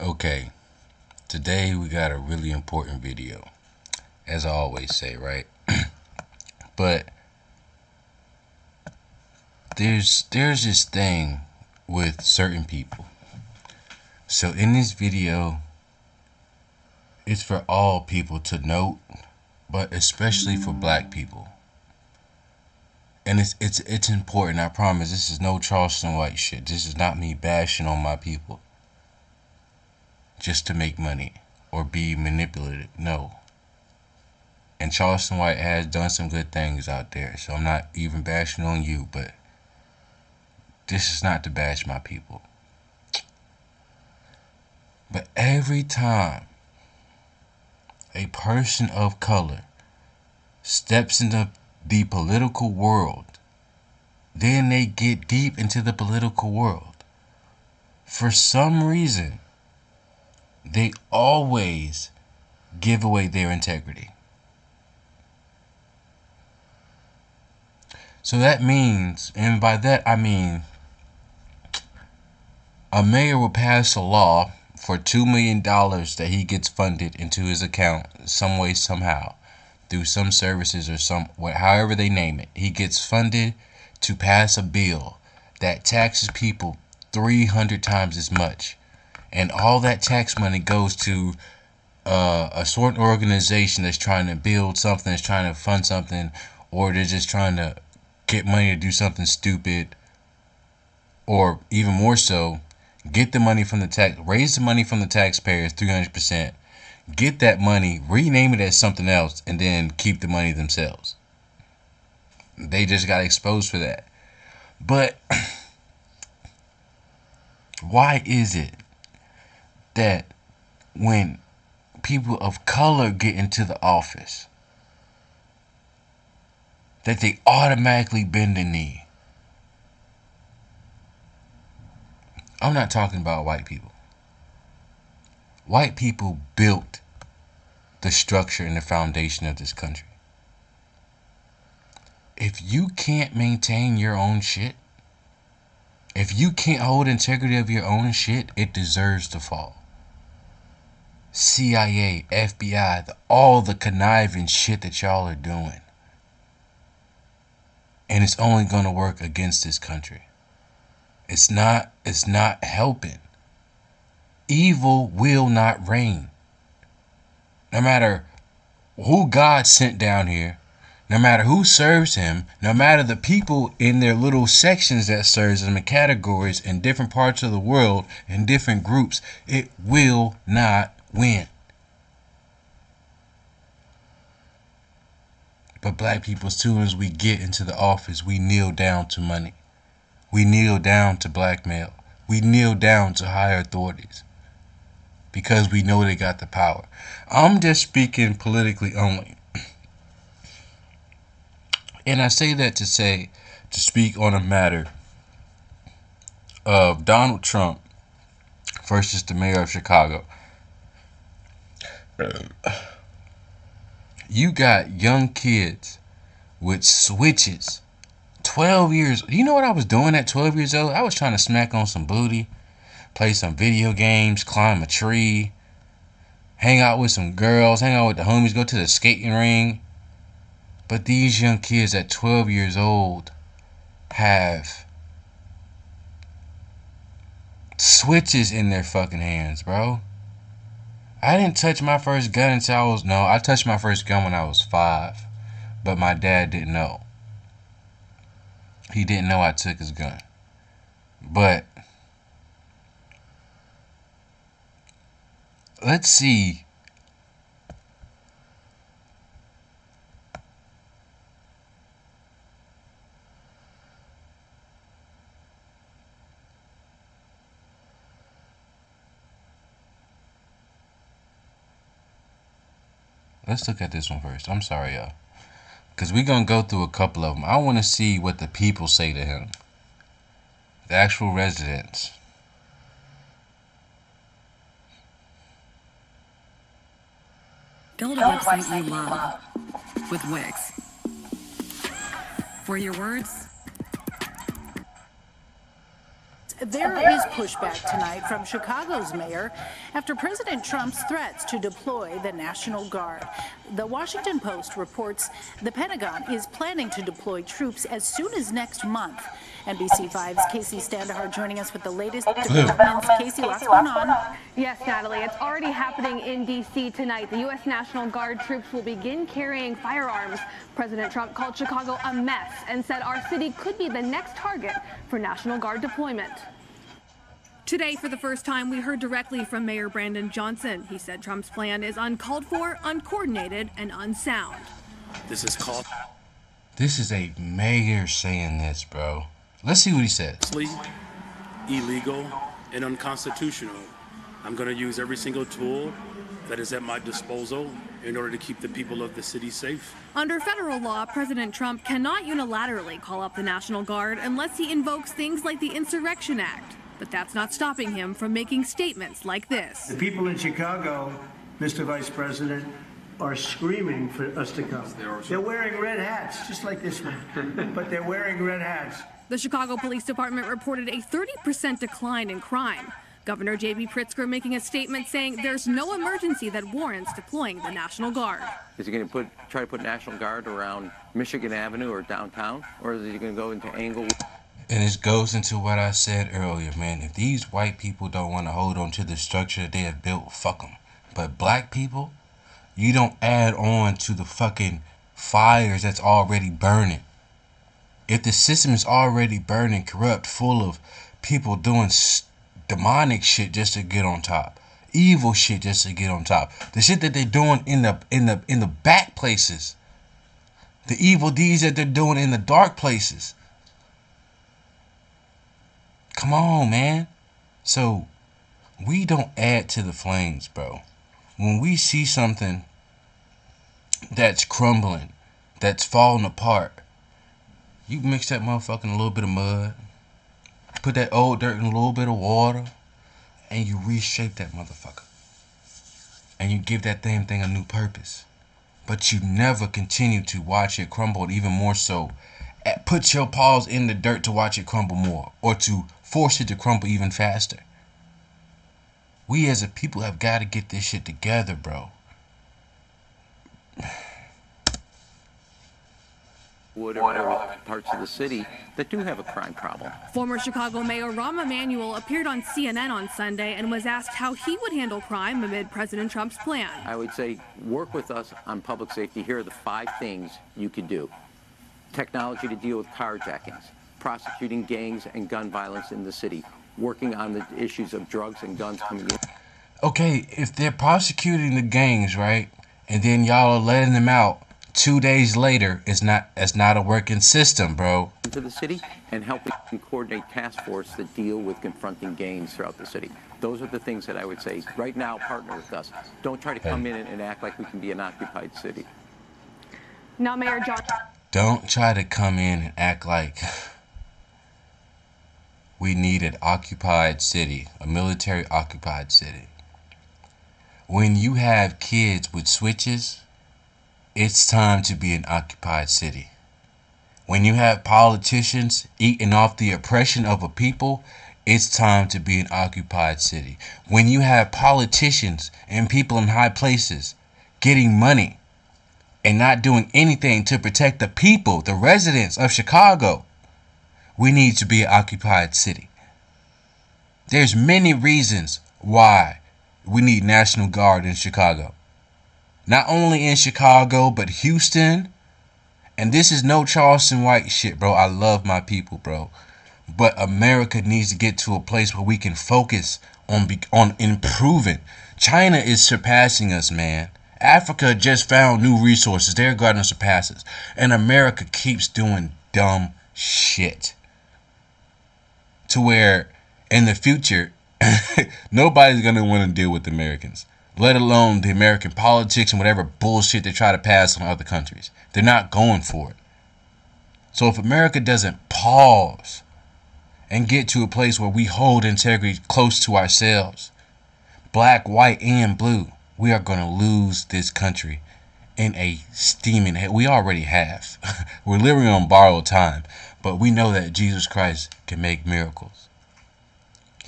Okay, today we got a really important video, as I always say, right? But there's this thing with certain people. So in this video, it's for all people to note, but especially for black people. And it's important, I promise. This is no Charleston White shit. This is not me bashing on my people just to make money or be manipulated. No. And Charleston White has done some good things out there. So I'm not even bashing on you, but this is not to bash my people. But every time a person of color steps into the political world, then they get deep into the political world. For some reason, they always give away their integrity. So that means, and by that I mean, a mayor will pass a law for $2 million that he gets funded into his account some way, somehow, through some services or however they name it. He gets funded to pass a bill that taxes people 300 times as much. And all that tax money goes to a certain organization that's trying to build something, that's trying to fund something, or they're just trying to get money to do something stupid, or even more so, get the money from raise the money from the taxpayers 300%, get that money, rename it as something else, and then keep the money themselves. They just got exposed for that. But why is it that when people of color get into the office, that they automatically bend the knee? I'm not talking about white people. White people built the structure and the foundation of this country. If you can't maintain your own shit, if you can't hold integrity of your own shit, it deserves to fall. CIA, FBI, all the conniving shit that y'all are doing. And it's only going to work against this country. It's not helping. Evil will not reign. No matter who God sent down here, no matter who serves him, no matter the people in their little sections that serves them in categories in different parts of the world, in different groups, it will not win. But black people, as soon as we get into the office, we kneel down to money. We kneel down to blackmail. We kneel down to higher authorities. Because we know they got the power. I'm just speaking politically only. And I say that to speak on a matter of Donald Trump versus the mayor of Chicago. You got young kids with switches. 12 years. You know what I was doing at 12 years old? I was trying to smack on some booty, play some video games, climb a tree, hang out with some girls, hang out with the homies, go to the skating ring. But these young kids at 12 years old have switches in their fucking hands, bro. I didn't touch my first gun until I touched my first gun when I was 5. But my dad didn't know. He didn't know I took his gun. But let's see. Let's look at this one first. I'm sorry, y'all. Because we're going to go through a couple of them. I want to see what the people say to him. The actual residents. Build a website you love with Wix. For your words There is pushback tonight from Chicago's mayor after President Trump's threats to deploy the National Guard. The Washington Post reports the Pentagon is planning to deploy troops as soon as next month. NBC5's Casey Standahar joining us with the latest developments. Casey, what's going on? Yes, Natalie, it's already happening in D.C. tonight. The U.S. National Guard troops will begin carrying firearms. President Trump called Chicago a mess and said our city could be the next target for National Guard deployment. Today, for the first time, we heard directly from Mayor Brandon Johnson. He said Trump's plan is uncalled for, uncoordinated, and unsound. This is a mayor saying this, bro. Let's see what he says. Illegal and unconstitutional. I'm going to use every single tool that is at my disposal in order to keep the people of the city safe. Under federal law, President Trump cannot unilaterally call up the National Guard unless he invokes things like the Insurrection Act. But that's not stopping him from making statements like this. The people in Chicago, Mr. Vice President, are screaming for us to come. They're wearing red hats, just like this one, but they're wearing red hats. The Chicago Police Department reported a 30% decline in crime. Governor J.B. Pritzker making a statement saying there's no emergency that warrants deploying the National Guard. Is he going to try to put National Guard around Michigan Avenue or downtown, or is he going to go into Englewood? And it goes into what I said earlier, man. If these white people don't want to hold on to the structure that they have built, fuck them. But black people, you don't add on to the fucking fires that's already burning. If the system is already burning, corrupt, full of people doing demonic shit just to get on top, evil shit just to get on top, the shit that they're doing in the back places, the evil deeds that they're doing in the dark places. Come on, man. So we don't add to the flames, bro. When we see something that's crumbling, that's falling apart, you mix that motherfucker in a little bit of mud, put that old dirt in a little bit of water, and you reshape that motherfucker. And you give that damn thing a new purpose. But you never continue to watch it crumble, and even more so, put your paws in the dirt to watch it crumble more, or to force it to crumble even faster. We as a people have got to get this shit together, bro. Or parts of the city that do have a crime problem. Former Chicago Mayor Rahm Emanuel appeared on CNN on Sunday and was asked how he would handle crime amid President Trump's plan. I would say work with us on public safety. Here are the 5 things you could do. Technology to deal with carjackings, prosecuting gangs and gun violence in the city, working on the issues of drugs and guns coming in. Okay, if they're prosecuting the gangs, right, and then y'all are letting them out 2 days later, it's not a working system, bro. To the city and helping coordinate task force that deal with confronting gangs throughout the city. Those are the things that I would say right now. Partner with us. Don't try to come in and act like we can be an occupied city. Now, Mayor John. Don't try to come in and act like we need an occupied city, a military occupied city. When you have kids with switches, it's time to be an occupied city. When you have politicians eating off the oppression of a people, it's time to be an occupied city. When you have politicians and people in high places getting money and not doing anything to protect the people, the residents of Chicago, we need to be an occupied city. There's many reasons why we need National Guard in Chicago. Not only in Chicago, but Houston. And this is no Charleston White shit, bro. I love my people, bro. But America needs to get to a place where we can focus on improving. China is surpassing us, man. Africa just found new resources. They're going to surpass us. And America keeps doing dumb shit. To where in the future, nobody's going to want to deal with Americans. Let alone the American politics and whatever bullshit they try to pass on other countries. They're not going for it. So if America doesn't pause and get to a place where we hold integrity close to ourselves, black, white, and blue, we are going to lose this country in a steaming head. We already have. We're living on borrowed time, but we know that Jesus Christ can make miracles.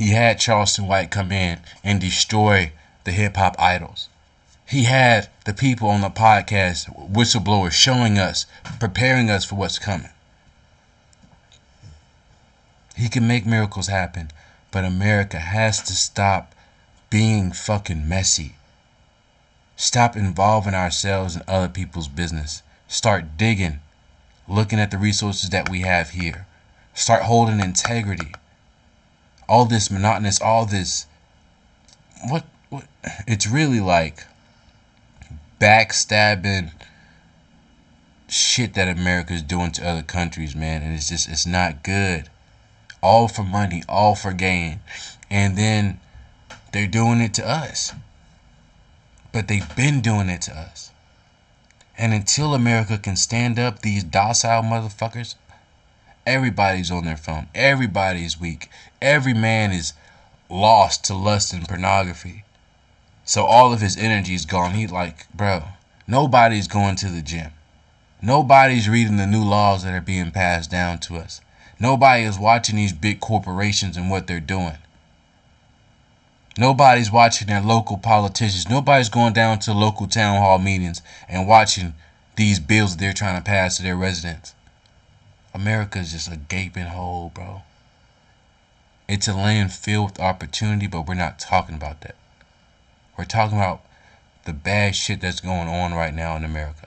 He had Charleston White come in and destroy the hip-hop idols. He had the people on the podcast, whistleblowers, showing us, preparing us for what's coming. He can make miracles happen, but America has to stop being fucking messy. Stop involving ourselves in other people's business. Start digging, looking at the resources that we have here. Start holding integrity. All this monotonous, all this, what, it's really like backstabbing shit that America's doing to other countries, man. And it's not good. All for money, all for gain. And then they're doing it to us. But they've been doing it to us. And until America can stand up, these docile motherfuckers, everybody's on their phone. Everybody's weak. Every man is lost to lust and pornography. So all of his energy is gone. He's like, bro, nobody's going to the gym. Nobody's reading the new laws that are being passed down to us. Nobody is watching these big corporations and what they're doing. Nobody's watching their local politicians. Nobody's going down to local town hall meetings and watching these bills that they're trying to pass to their residents. America's just a gaping hole, bro. It's a land filled with opportunity, but we're not talking about that. We're talking about the bad shit that's going on right now in America.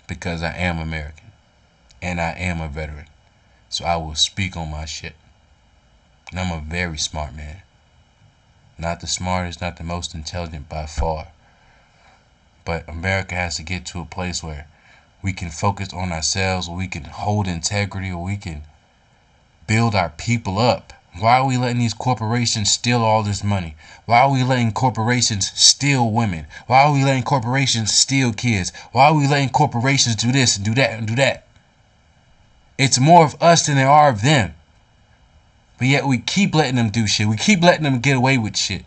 Because I am American. And I am a veteran. So I will speak on my shit. And I'm a very smart man. Not the smartest, not the most intelligent by far. But America has to get to a place where we can focus on ourselves, where we can hold integrity, or we can build our people up. Why are we letting these corporations steal all this money? Why are we letting corporations steal women? Why are we letting corporations steal kids? Why are we letting corporations do this and do that and do that? It's more of us than there are of them. But yet we keep letting them do shit. We keep letting them get away with shit.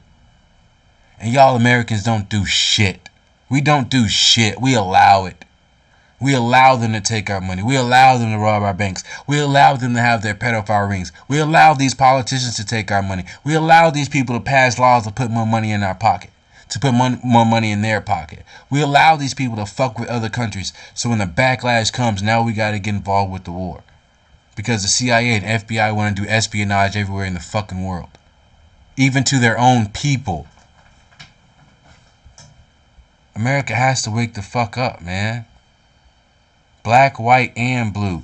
And y'all Americans don't do shit. We don't do shit. We allow it. We allow them to take our money. We allow them to rob our banks. We allow them to have their pedophile rings. We allow these politicians to take our money. We allow these people to pass laws to put more money in our pocket, to put more money in their pocket. We allow these people to fuck with other countries. So when the backlash comes, now we got to get involved with the war. Because the CIA and FBI want to do espionage everywhere in the fucking world. Even to their own people. America has to wake the fuck up, man. Black, white, and blue.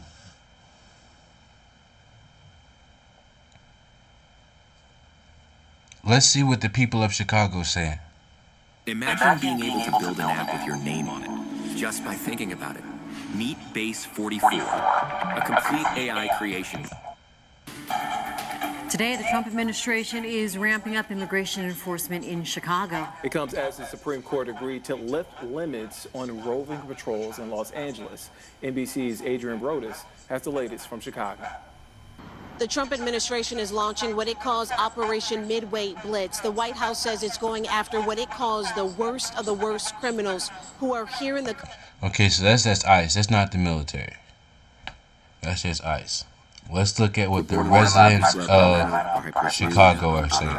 Let's see what the people of Chicago are saying. Imagine being able to build an app with your name on it, just by thinking about it. Meet Base 44, a complete AI creation. Today, the Trump administration is ramping up immigration enforcement in Chicago. It comes as the Supreme Court agreed to lift limits on roving patrols in Los Angeles. NBC's Adrian Brodus has the latest from Chicago. The Trump administration is launching what it calls Operation Midway Blitz. The White House says it's going after what it calls the worst of the worst criminals who are here in the... Okay, so that's ICE. That's not the military. That's just ICE. Let's look at what the residents of Chicago are saying.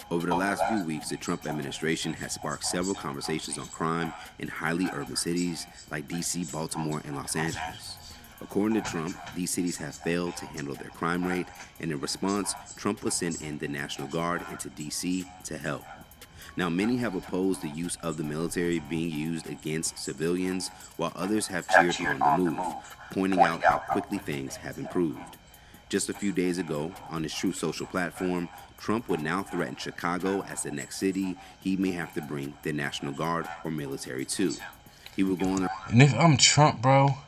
Over the last few weeks, the Trump administration has sparked several conversations on crime in highly urban cities like D.C., Baltimore, and Los Angeles. According to Trump, these cities have failed to handle their crime rate, and in response, Trump will send in the National Guard into D.C. to help. Now, many have opposed the use of the military being used against civilians, while others have cheered on the move, pointing out how quickly things have improved. Just a few days ago, on his Truth Social platform, Trump would now threaten Chicago as the next city he may have to bring the National Guard or military to. He will go on... And if I'm Trump, bro,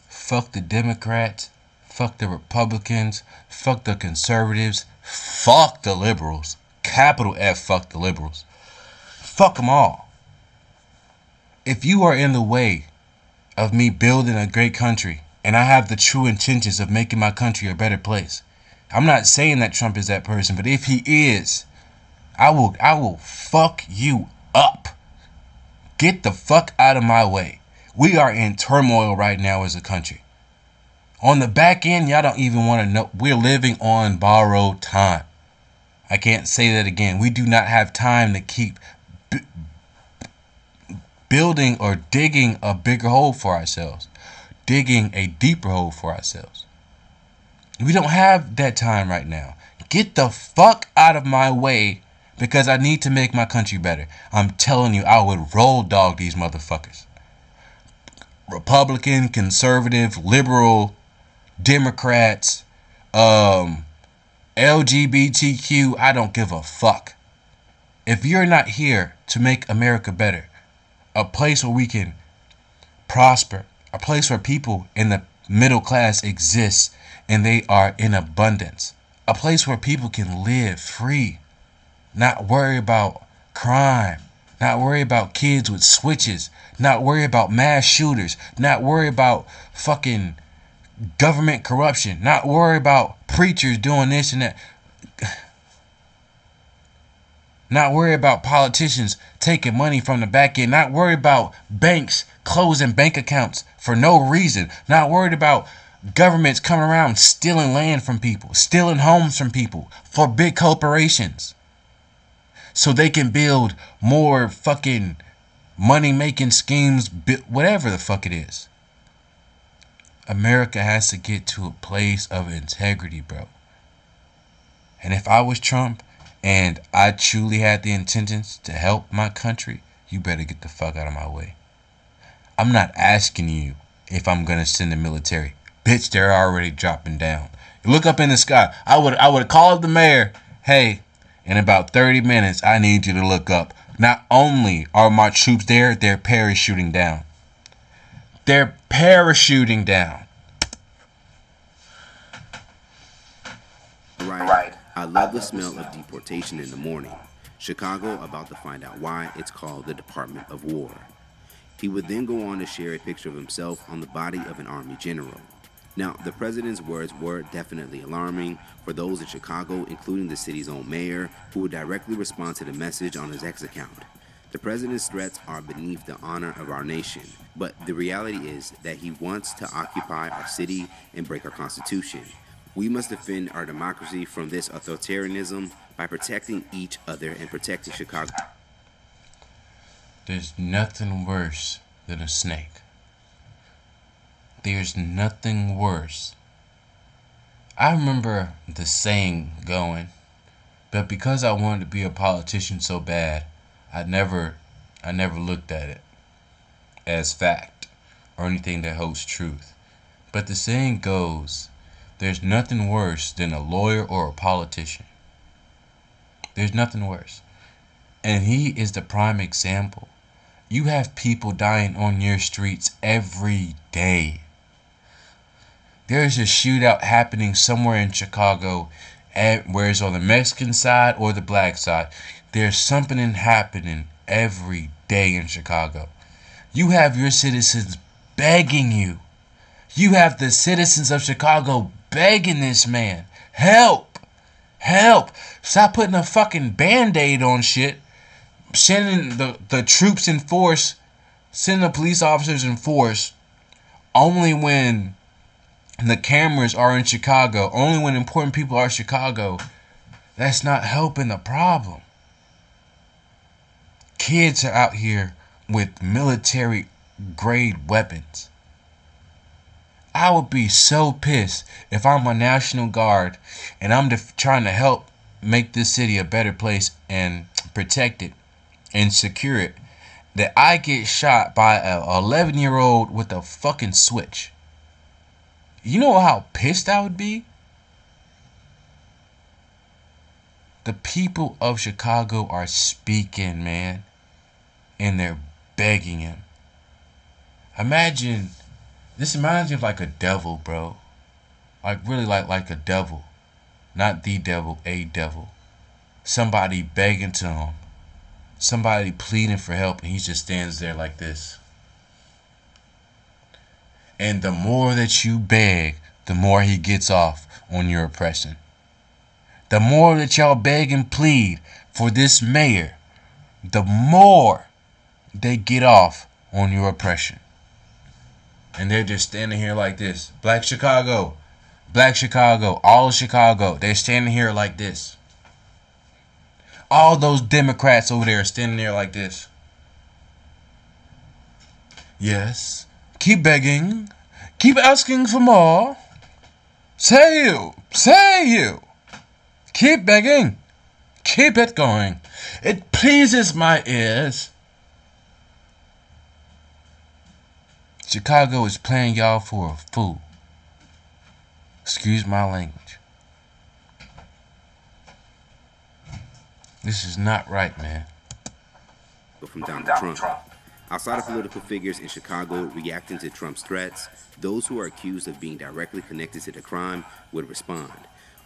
fuck the Democrats, fuck the Republicans, fuck the conservatives, fuck the liberals. Capital F, fuck the liberals. Fuck them all. If you are in the way of me building a great country, and I have the true intentions of making my country a better place, I'm not saying that Trump is that person, but if he is, I will fuck you up. Get the fuck out of my way. We are in turmoil right now as a country. On the back end, y'all don't even want to know. We're living on borrowed time. I can't say that again. We do not have time to keep building or digging a bigger hole for ourselves. Digging a deeper hole for ourselves. We don't have that time right now. Get the fuck out of my way because I need to make my country better. I'm telling you, I would roll dog these motherfuckers. Republican, conservative, liberal, Democrats, LGBTQ, I don't give a fuck. If you're not here to make America better, a place where we can prosper, a place where people in the middle class exist and they are in abundance, a place where people can live free, not worry about crime, not worry about kids with switches, not worry about mass shooters, not worry about fucking government corruption, not worry about preachers doing this and that, not worry about politicians taking money from the back end, not worry about banks closing bank accounts for no reason, not worried about governments coming around stealing land from people, stealing homes from people for big corporations so they can build more fucking money-making schemes, whatever the fuck it is. America has to get to a place of integrity, bro. And if I was Trump and I truly had the intentions to help my country, you better get the fuck out of my way. I'm not asking you if I'm gonna send the military. Bitch, they're already dropping down. Look up in the sky. I would call the mayor. Hey, in about 30 minutes, I need you to look up. Not only are my troops there, they're parachuting down. They're parachuting down. Right. I love the smell of deportation in the morning. Chicago about to find out why it's called the Department of War. He would then go on to share a picture of himself on the body of an Army general. Now, the president's words were definitely alarming for those in Chicago, including the city's own mayor, who would directly respond to the message on his X account. The president's threats are beneath the honor of our nation, but the reality is that he wants to occupy our city and break our Constitution. We must defend our democracy from this authoritarianism by protecting each other and protecting Chicago. There's nothing worse than a snake. There's nothing worse. I remember the saying going, but because I wanted to be a politician so bad, I never looked at it as fact or anything that holds truth. But the saying goes, there's nothing worse than a lawyer or a politician. There's nothing worse. And he is the prime example. You have people dying on your streets every day. There's a shootout happening somewhere in Chicago, where it's on the Mexican side or the black side. There's something happening every day in Chicago. You have your citizens begging you. You have the citizens of Chicago begging this man, help, help. Stop putting a fucking Band-Aid on shit. Sending the troops in force, sending the police officers in force only when the cameras are in Chicago, only when important people are in Chicago. That's not helping the problem. Kids are out here with military grade weapons. I would be so pissed if I'm a National Guard and I'm trying to help make this city a better place and protect it and secure it, that I get shot by a 11-year-old with a fucking switch. You know how pissed I would be? The people of Chicago are speaking, man, and they're begging him. Imagine, this reminds me of like a devil, bro. Like really like a devil. Not the devil, a devil. Somebody begging to him. Somebody pleading for help, and he just stands there like this. And the more that you beg, the more he gets off on your oppression. The more that y'all beg and plead for this mayor, the more they get off on your oppression. And they're just standing here like this. Black Chicago, all of Chicago. They're standing here like this. All those Democrats over there are standing there like this. Yes. Keep begging. Keep asking for more. Say you. Keep begging. Keep it going. It pleases my ears. Chicago is playing y'all for a fool. Excuse my language. This is not right, man. From Donald Trump. Outside of political figures in Chicago reacting to Trump's threats, those who are accused of being directly connected to the crime would respond.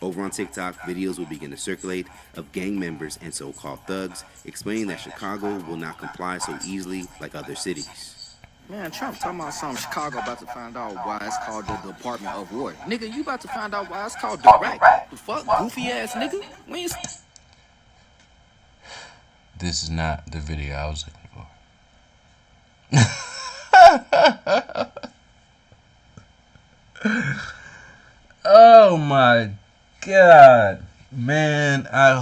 Over on TikTok, videos will begin to circulate of gang members and so-called thugs explaining that Chicago will not comply so easily like other cities. Man, Trump talking about something Chicago about to find out why it's called the Department of War. Nigga, you about to find out why it's called direct. The fuck, goofy ass nigga? This is not the video I was looking for. Oh my God. Man, I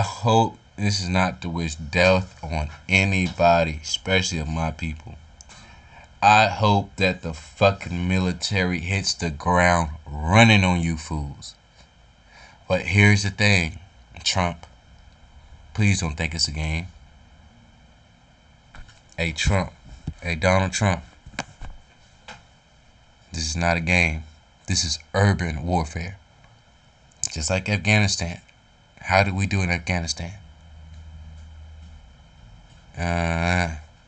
hope this is not to wish death on anybody, especially of my people. I hope that the fucking military hits the ground running on you fools. But here's the thing, Trump. Please don't think it's a game. Hey, Trump. Hey, Donald Trump. This is not a game. This is urban warfare. Just like Afghanistan. How did we do in Afghanistan?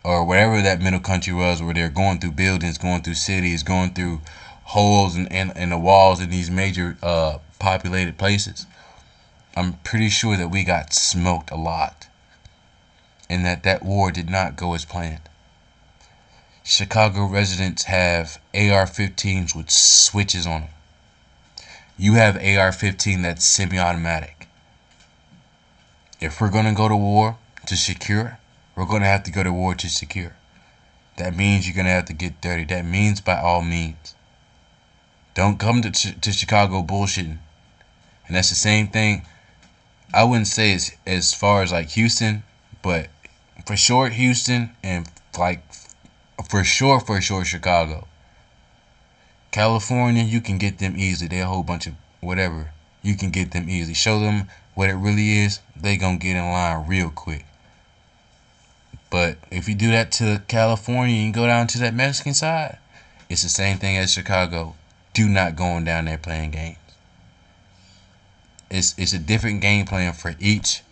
Or whatever that middle country was, where they're going through buildings, going through cities, going through holes in the walls in these major populated places. I'm pretty sure that we got smoked a lot. And that war did not go as planned. Chicago residents have AR-15s with switches on them. You have AR-15 that's semi-automatic. If we're going to go to war to secure, we're going to have to go to war to secure. That means you're going to have to get dirty. That means by all means. Don't come to Chicago bullshitting. And that's the same thing. I wouldn't say as far as like Houston, but for sure Houston, and like for sure Chicago. California, you can get them easily. They're a whole bunch of whatever. You can get them easily. Show them what it really is. They gonna get in line real quick. But if you do that to California and go down to that Mexican side, it's the same thing as Chicago. Do not go on down there playing games. It's a different game plan for each.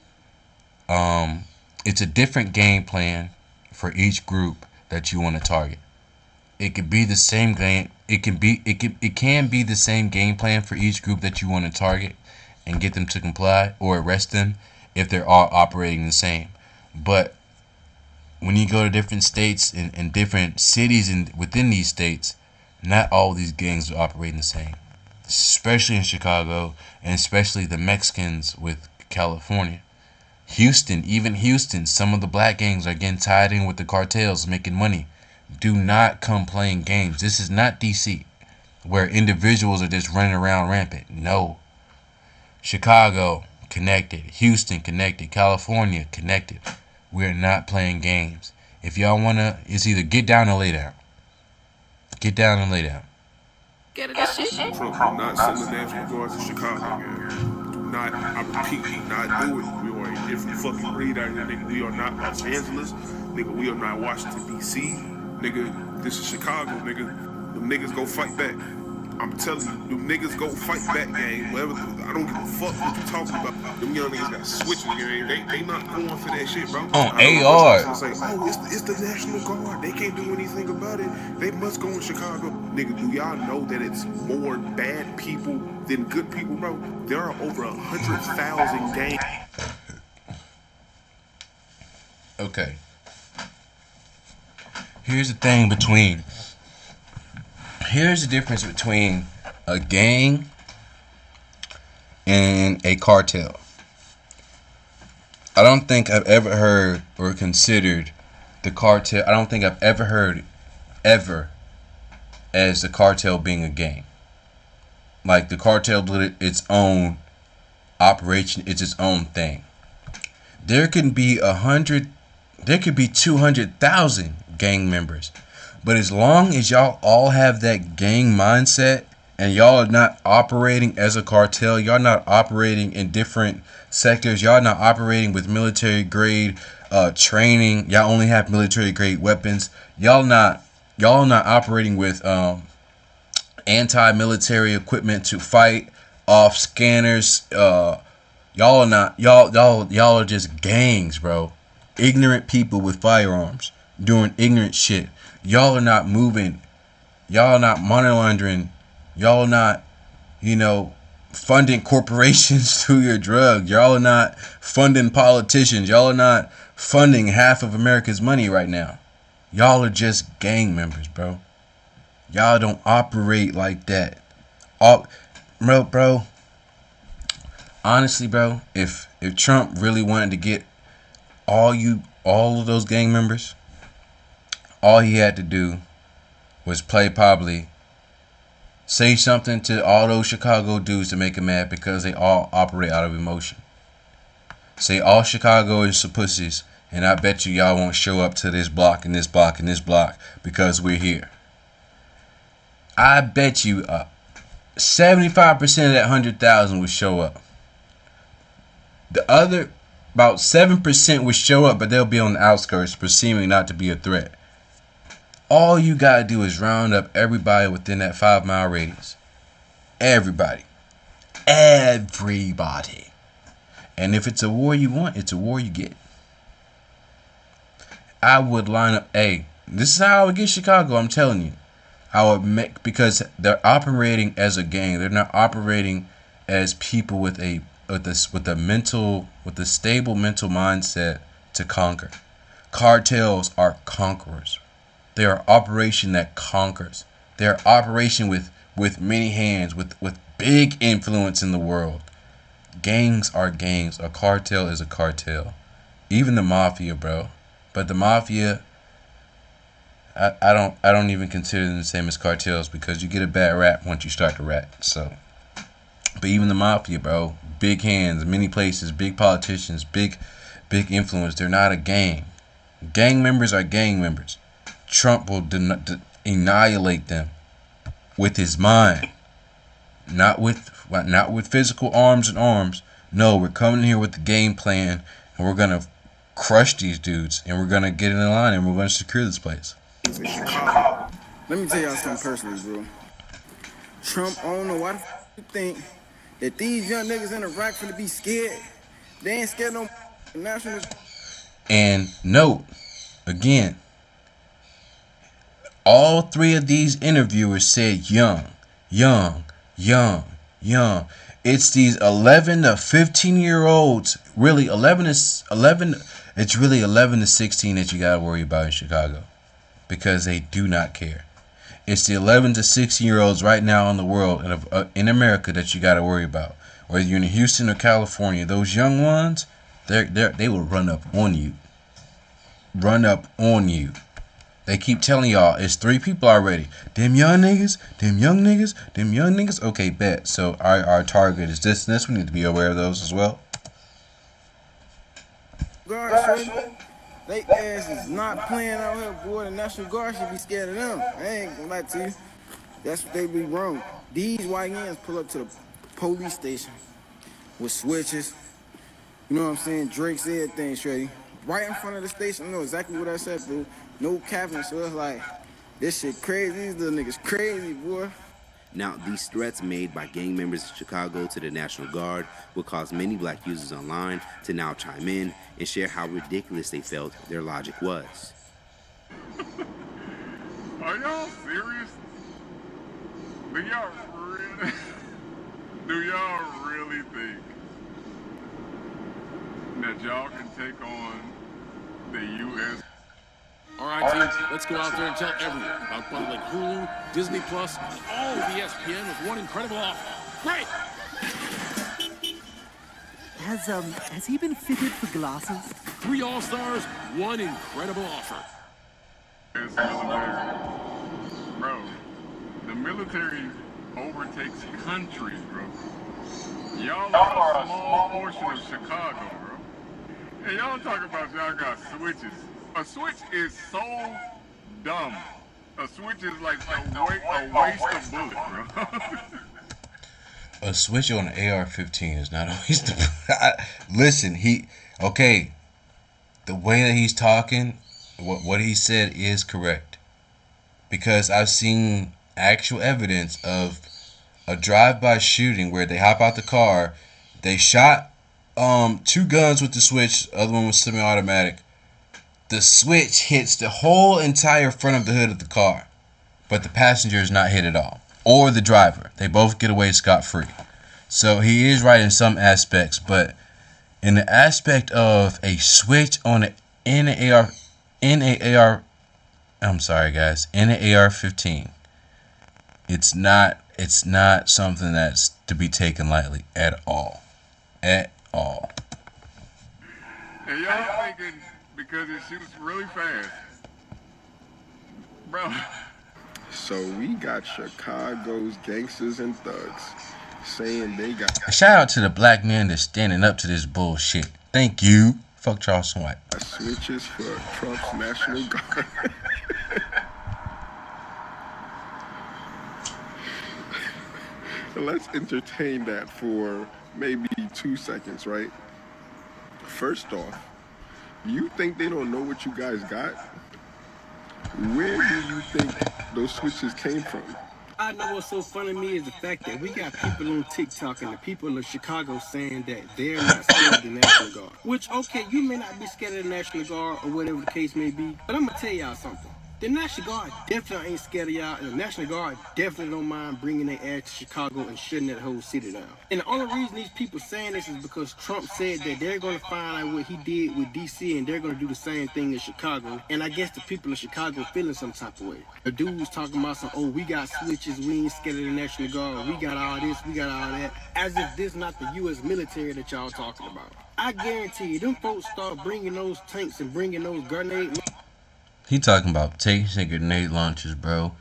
It's a different game plan for each group that you want to target. It could be the same game. It can be the same game plan for each group that you want to target and get them to comply or arrest them if they're all operating the same. But when you go to different states and different cities within these states, not all these gangs are operating the same. Especially in Chicago, and especially the Mexicans with California. Houston, even Houston, some of the black gangs are getting tied in with the cartels, making money. Do not come playing games. This is not DC, where individuals are just running around rampant. No. Chicago, connected. Houston, connected. California, connected. We're not playing games. If y'all want to, it's either get down or lay down. Get down and lay down. Trump do not send the National Guard to Chicago, man. Do not, I repeat, do not do it. We are a different fucking breed out here, nigga. We are not Los Angeles. Nigga, we are not Washington, D.C. Nigga, this is Chicago, nigga. Them niggas go fight back. I'm telling you, them niggas go fight back, gang. Whatever, I don't give a fuck what you talking about. Them young niggas got switches, gang. They not going for that shit, bro. On AR. Say, oh, it's the National Guard. They can't do anything about it. They must go in Chicago. Nigga, do y'all know that it's more bad people than good people, bro? There are over 100,000 gangs. Okay. Here's the difference between a gang and a cartel. I don't think I've ever heard or considered the cartel. I don't think I've ever heard ever as the cartel being a gang. Like the cartel did its own operation, it's its own thing. There could be 200,000 gang members, but as long as y'all all have that gang mindset and y'all are not operating as a cartel, y'all not operating in different sectors, y'all not operating with military grade training, y'all only have military grade weapons, y'all not operating with anti-military equipment to fight off scanners. Y'all are just gangs, bro. Ignorant people with firearms doing ignorant shit. Y'all are not moving. Y'all are not money laundering. Y'all are not, funding corporations through your drug. Y'all are not funding politicians. Y'all are not funding half of America's money right now. Y'all are just gang members, bro. Y'all don't operate like that. Bro. Honestly, bro, if Trump really wanted to get all of those gang members, all he had to do was say something to all those Chicago dudes to make them mad because they all operate out of emotion. Say all Chicago is some pussies, and I bet y'all won't show up to this block and this block and this block because we're here. I bet you 75% of that 100,000 would show up. The other, about 7% would show up, but they'll be on the outskirts, perceiving not to be a threat. All you gotta do is round up everybody within that 5-mile radius. Everybody. And if it's a war you want, it's a war you get. I would line up, this is how I would get Chicago, I'm telling you. I would make, because they're operating as a gang. They're not operating as people with a stable mental mindset to conquer. Cartels are conquerors. They are operation that conquers. They are operation with many hands, with big influence in the world. Gangs are gangs. A cartel is a cartel. Even the mafia, bro. But the mafia, I don't even consider them the same as cartels because you get a bad rap once you start to rap. So, but even the mafia, bro, big hands, many places, big politicians, big influence. They're not a gang. Gang members are gang members. Trump will annihilate them with his mind, not with physical arms and arms. No, we're coming here with the game plan, and we're gonna crush these dudes, and we're gonna get in line, and we're gonna secure this place. Let me tell y'all something personally, bro. Trump, I don't know why the you think that these young niggas in Iraq finna be scared. They ain't scared no national. And note, again, all three of these interviewers said young. It's these 11 to 15-year-olds, really 11. It's really 11 to 16 that you gotta worry about in Chicago, because they do not care. It's the 11 to 16-year-olds right now in the world and in America that you gotta worry about. Whether you're in Houston or California, those young ones, they will run up on you. They keep telling y'all it's 3 people already. Them young niggas. Okay, bet. So our target is this and this. We need to be aware of those as well. Guard, they ass is not playing out here, boy. The National Guard should be scared of them. I ain't gonna lie to you. That's what they be wrong. These white ends pull up to the police station with switches. You know what I'm saying? Drake's everything, Shreddy. Right in front of the station. I know exactly what I said, bro. No capping, so it's like, this shit crazy. These little niggas crazy, boy. Now, these threats made by gang members in Chicago to the National Guard will cause many black users online to now chime in and share how ridiculous they felt their logic was. Are y'all serious? Do y'all really think that y'all can take on the U.S.? All right, team, let's go out there and tell everyone about bundling Hulu, Disney Plus, and all of ESPN with one incredible offer. Great! Has he been fitted for glasses? 3 All-Stars, one incredible offer. It's another military overtakes countries, bro. Y'all are a small portion of Chicago, bro. And y'all talk about y'all got switches. A switch is so dumb. A switch is like a waste of bullets, bro. A switch on an AR-15 is not always the... Listen, okay, the way that he's talking, what he said is correct. Because I've seen actual evidence of a drive-by shooting where they hop out the car, they shot 2 guns with the switch, the other one was semi-automatic. The switch hits the whole entire front of the hood of the car, but the passenger is not hit at all, or the driver. They both get away scot-free. So he is right in some aspects, but in the aspect of a switch on in an AR-15, it's not something that's to be taken lightly at all. At all. And y'all thinking because it shoots really fast. Bro. So we got Chicago's gangsters and thugs saying they got... Shout out to the black men that's standing up to this bullshit. Thank you. Fuck Charleston White. Switches for Trump's National Guard. Let's entertain that for maybe 2 seconds, right? First off, you think they don't know what you guys got? Where do you think those switches came from? I know what's so funny to me is the fact that we got people on TikTok and the people of Chicago saying that they're not scared of the National Guard. Which, okay, you may not be scared of the National Guard or whatever the case may be, but I'm going to tell y'all something. The National Guard definitely ain't scared of y'all, and the National Guard definitely don't mind bringing their ass to Chicago and shutting that whole city down. And the only reason these people saying this is because Trump said that they're going to find out what he did with D.C. and they're going to do the same thing in Chicago. And I guess the people of Chicago feeling some type of way. The dude's talking about some, oh, we got switches, we ain't scared of the National Guard, we got all this, we got all that. As if this not the U.S. military that y'all talking about. I guarantee you, them folks start bringing those tanks and bringing those grenades. He talking about tanks and grenade launchers, bro.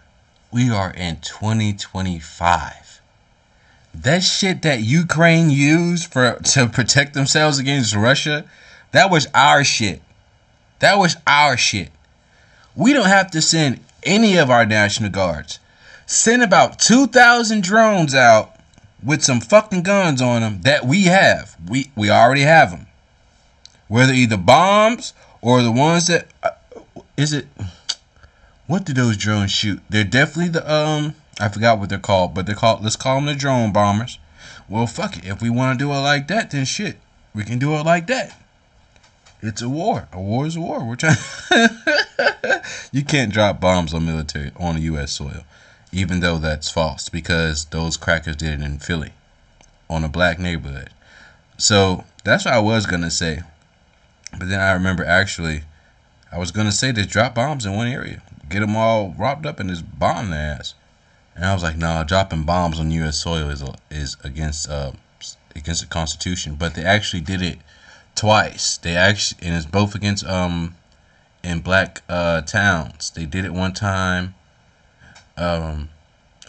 We are in 2025. That shit that Ukraine used to protect themselves against Russia, that was our shit. That was our shit. We don't have to send any of our National Guards. Send about 2,000 drones out with some fucking guns on them that we have. We already have them. Whether either bombs or the ones that... what do those drones shoot? They're definitely the I forgot what they're called, but let's call them the drone bombers. Well, fuck it. If we want to do it like that, then shit, we can do it like that. It's a war. A war is a war. We're trying. You can't drop bombs on U.S. soil, even though that's false because those crackers did it in Philly, on a black neighborhood. So that's what I was gonna say, but then I remember actually. I was going to say just drop bombs in one area. Get them all wrapped up and just bomb their ass. And I was like, no, dropping bombs on U.S. soil is against the Constitution. But they actually did it twice. And it's both against in black towns. They did it one time.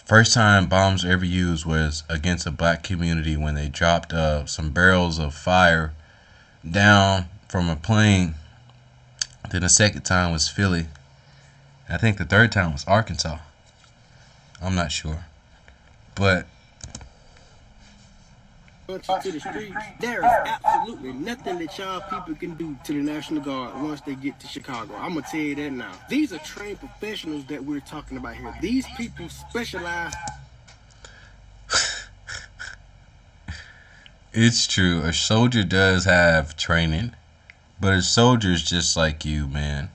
First time bombs ever used was against a black community when they dropped some barrels of fire down from a plane. Then the second time was Philly. I think the third time was Arkansas. I'm not sure. But To the streets, there is absolutely nothing that y'all people can do to the National Guard once they get to Chicago. I'm going to tell you that now. These are trained professionals that we're talking about here. These people specialize. It's true. A soldier does have training. But a soldier's just like you, man.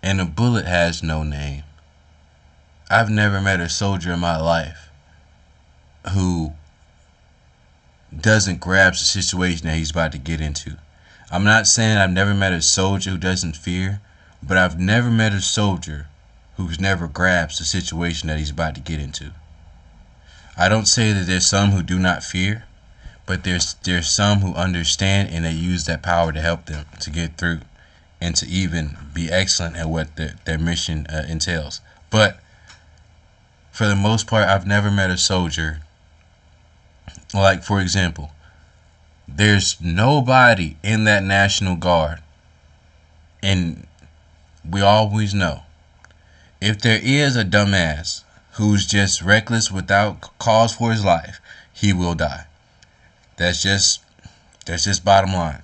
And a bullet has no name. I've never met a soldier in my life who doesn't grasp the situation that he's about to get into. I'm not saying I've never met a soldier who doesn't fear, but I've never met a soldier who's never grasped the situation that he's about to get into. I don't say that there's some who do not fear, but there's some who understand and they use that power to help them to get through and to even be excellent at what their mission entails. But for the most part, I've never met a soldier. Like, for example, there's nobody in that National Guard, and we always know, if there is a dumbass who's just reckless without cause for his life, he will die. That's just bottom line.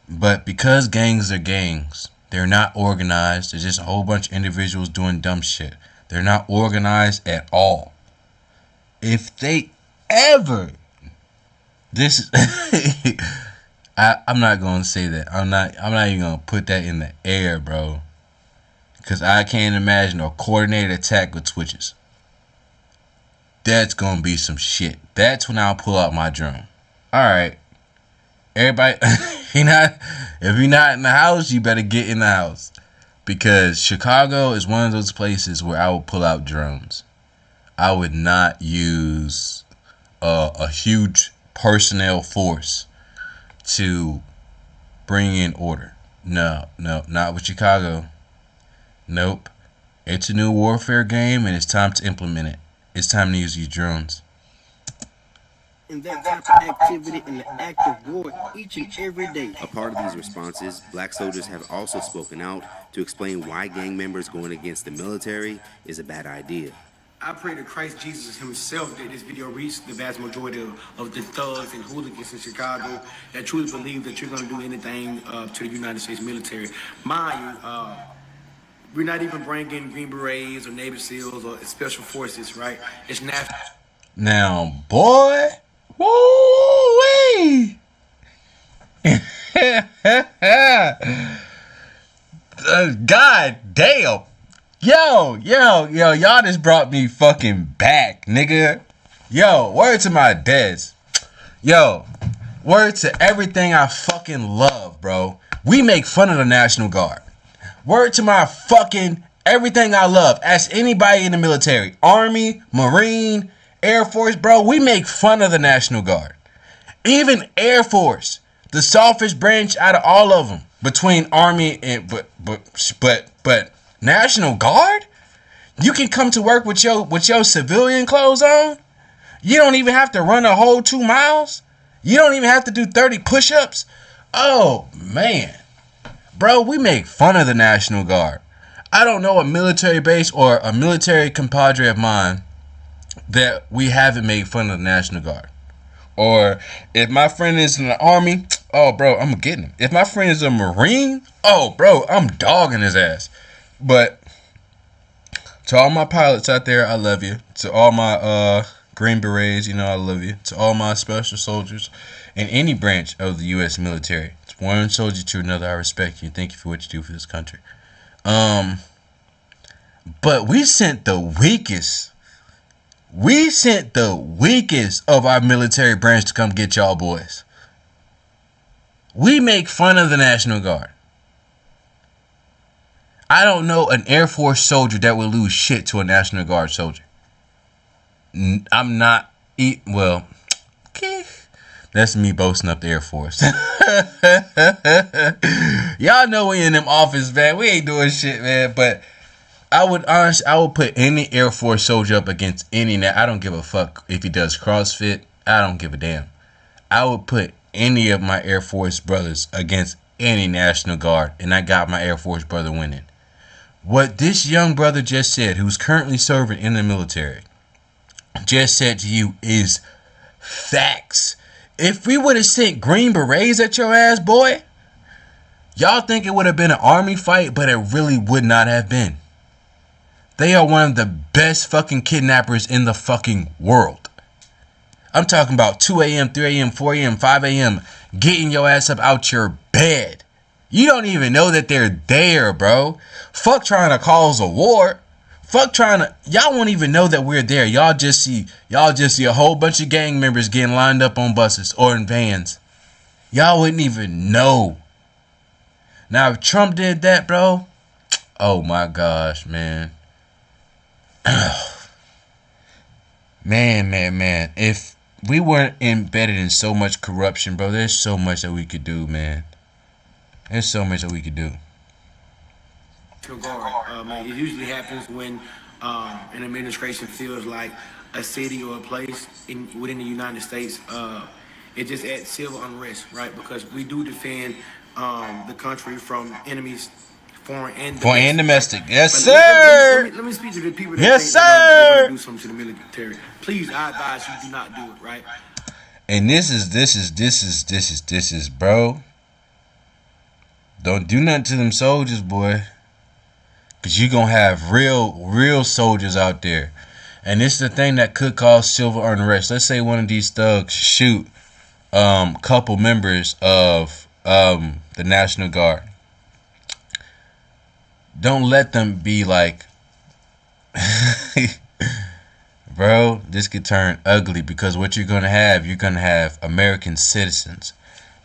But because gangs are gangs, they're not organized. There's just a whole bunch of individuals doing dumb shit. They're not organized at all. If they ever, I'm not gonna say that. I'm not even gonna put that in the air, bro. Because I can't imagine a coordinated attack with switches. That's gonna be some shit. That's when I'll pull out my drone. Alright. Everybody, if you're not in the house, you better get in the house. Because Chicago is one of those places where I will pull out drones. I would not use a huge personnel force to bring in order. No, not with Chicago. Nope. It's a new warfare game, and it's time to implement it. It's time to use these drones. And that type of activity in the active war each and every day. A part of these responses, black soldiers have also spoken out to explain why gang members going against the military is a bad idea. I pray that Christ Jesus himself that this video reached the vast majority of the thugs and hooligans in Chicago that truly believe that you're going to do anything to the United States military. Mind you, we're not even bringing Green Berets or Navy SEALs or Special Forces, right? It's national. Now, boy, woo-wee. God damn. Yo, y'all just brought me fucking back, nigga. Yo, word to my dads. Yo, word to everything I fucking love, bro. We make fun of the National Guard. Word to my fucking everything I love. Ask anybody in the military. Army, Marine, Air Force, bro. We make fun of the National Guard. Even Air Force. The softest branch out of all of them. Between Army and but National Guard? You can come to work with your civilian clothes on? You don't even have to run a whole 2 miles? You don't even have to do 30 push-ups? Oh, man. Bro, we make fun of the National Guard. I don't know a military base or a military compadre of mine that we haven't made fun of the National Guard. Or if my friend is in the Army, oh, bro, I'm getting him. If my friend is a Marine, oh, bro, I'm dogging his ass. But to all my pilots out there, I love you. To all my Green Berets, I love you. To all my special soldiers in any branch of the U.S. military. It's one soldier to another. I respect you. Thank you for what you do for this country. But we sent the weakest. We sent the weakest of our military branch to come get y'all boys. We make fun of the National Guard. I don't know an Air Force soldier that would lose shit to a National Guard soldier. I'm not... Well, okay. That's me boasting up the Air Force. Y'all know we in them office, man. We ain't doing shit, man. But I would put any Air Force soldier up against any... I don't give a fuck if he does CrossFit. I don't give a damn. I would put any of my Air Force brothers against any National Guard. And I got my Air Force brother winning. What this young brother just said, who's currently serving in the military, just said to you is facts. If we would have sent Green Berets at your ass, boy, y'all think it would have been an army fight, but it really would not have been. They are one of the best fucking kidnappers in the fucking world. I'm talking about 2 a.m., 3 a.m., 4 a.m., 5 a.m. getting your ass up out your bed. You don't even know that they're there, bro. Fuck trying to cause a war. Fuck trying to... Y'all won't even know that we're there. Y'all just see a whole bunch of gang members getting lined up on buses or in vans. Y'all wouldn't even know. Now, if Trump did that, bro... Oh, my gosh, man. Man. If we weren't embedded in so much corruption, bro, there's so much that we could do, man. There's so much that we could do. Guard. It usually happens when an administration feels like a city or a place within the United States, it just adds civil unrest, right? Because we do defend the country from enemies, foreign and domestic. Yes, but sir. Let me speak to the people that yes, think they're sir. gonna do something to the military. Please, I advise you do not do it, right? And this is, bro. Don't do nothing to them soldiers, boy. Cause you gonna have real soldiers out there. And this is the thing that could cause civil unrest. Let's say one of these thugs shoot couple members of the National Guard. Don't let them be like, bro, this could turn ugly, because what you're gonna have American citizens,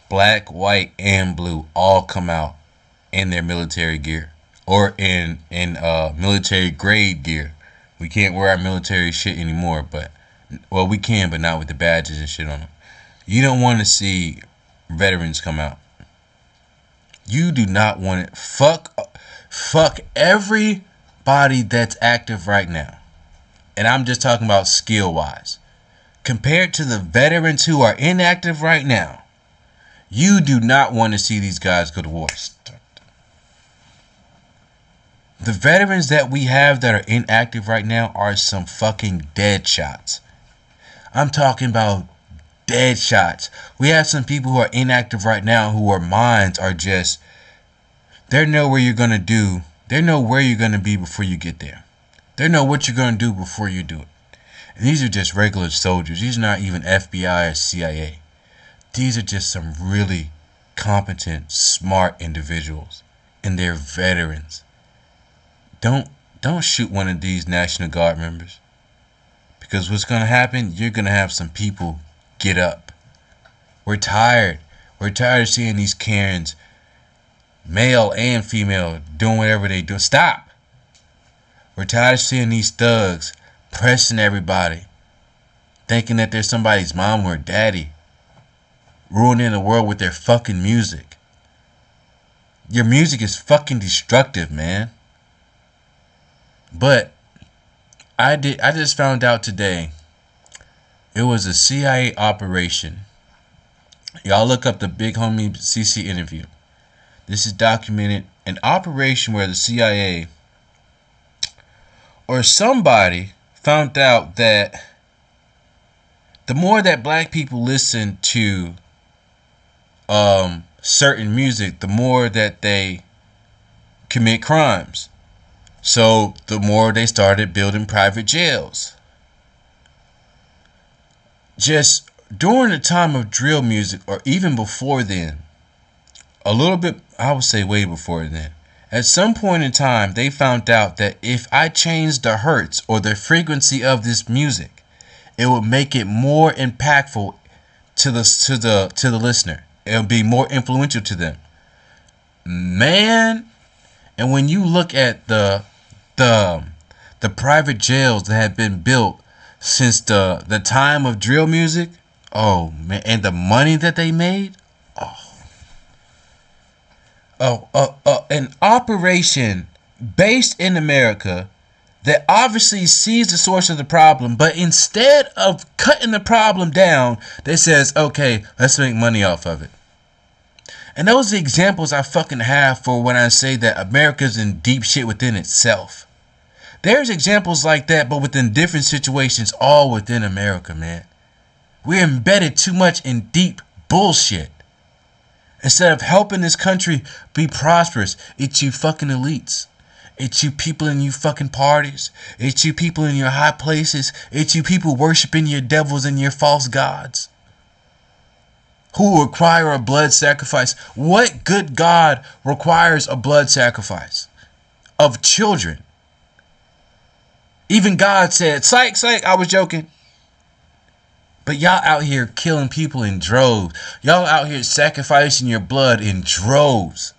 black, white, and blue, all come out in their military gear or in military grade gear. We can't wear our military shit anymore, but well, we can, but not with the badges and shit on them. You don't want to see veterans come out. You do not want it. Fuck everybody that's active right now. And I'm just talking about skill-wise. Compared to the veterans who are inactive right now, you do not want to see these guys go to war. The veterans that we have that are inactive right now are some fucking dead shots. I'm talking about dead shots. We have some people who are inactive right now who are minds are just, they know where you're going to do. They know where you're going to be before you get there. They know what you're going to do before you do it. And these are just regular soldiers. These are not even FBI or CIA. These are just some really competent, smart individuals. And they're veterans. Don't shoot one of these National Guard members. Because what's going to happen, you're going to have some people get up. We're tired. We're tired of seeing these Karens, male and female, doing whatever they do. Stop. We're tired of seeing these thugs pressing everybody, thinking that they're somebody's mom or daddy, ruining the world with their fucking music. Your music is fucking destructive, man. But I just found out today it was a CIA operation. Y'all look up the Big Homie CC interview. This is documented, an operation where the CIA or somebody found out that the more that black people listen to certain music, the more that they commit crimes. So the more they started building private jails. Just during the time of drill music, or even before then, a little bit, I would say way before then, at some point in time, they found out that if I changed the hertz or the frequency of this music, it would make it more impactful to the listener. It would be more influential to them. Man, and when you look at the private jails that have been built since the time of drill music, oh man, and the money that they made, an operation based in America that obviously sees the source of the problem, but instead of cutting the problem down, they says, okay, let's make money off of it. And those are the examples I fucking have for when I say that America's in deep shit within itself. There's examples like that, but within different situations, all within America, man. We're embedded too much in deep bullshit. Instead of helping this country be prosperous, it's you fucking elites. It's you people in you fucking parties. It's you people in your high places. It's you people worshiping your devils and your false gods, who require a blood sacrifice. What good God requires a blood sacrifice of children? Even God said, psych, I was joking. But y'all out here killing people in droves. Y'all out here sacrificing your blood in droves